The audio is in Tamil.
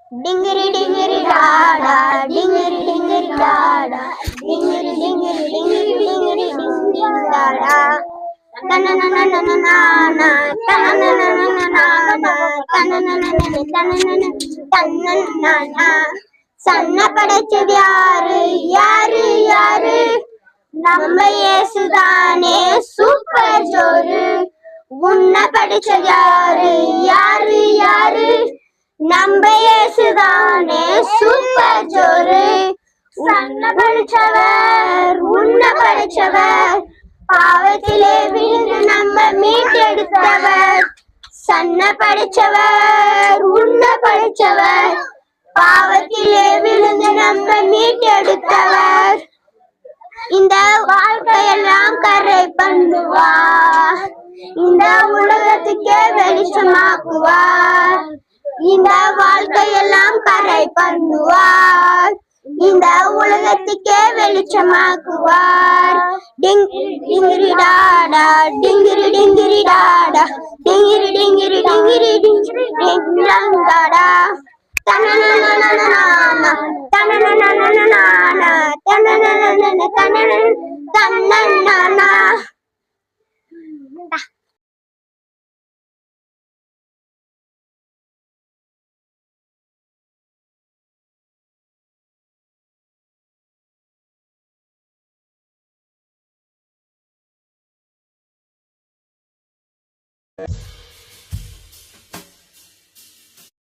Dingiri dingiri dada, dingiri dingiri dada, dingiri dingiri dingiri dingiri dingiri dada. Tanananananana, tanananananana, tananananana. சன்ன படைச்சது யாரு யாரு யாரு? நம்ம இயேசுதானே சூப்பர் ஜோரு. உன்னை படிச்சது யாரு யாரு யாரு? நம்ம இயேசுதானே சூப்பர் ஜோரு. உன்னை படிச்சவர் உன்னை படிச்சவர், பாவத்திலே விழுந்து நம்ம மீட்டெடுத்தவர். சன்ன படிச்சவர் உன்னை படிச்சவர், பாவத்திலே விழுந்து நம்ம மீட்டெடுத்தவர். இந்த வாழ்க்கையெல்லாம் கரை பண்ணுவார், இந்த உலகத்துக்கே வெளிச்சமாக்குவார். இந்த வாழ்க்கையெல்லாம் கரை பண்ணுவார், இந்த உலகத்துக்கே வெளிச்சமாக்குவார். டிங்கிரி டாடா, டிங்கிரி டிங்கிரி டாடா, டிங்கிரி டிங்கிரி டிங்கிரி டிங்கிரி டிங்கிராடா. தனனனனனனனா, தனனனனனனனா, தனனனனனன, தனனனனனனா.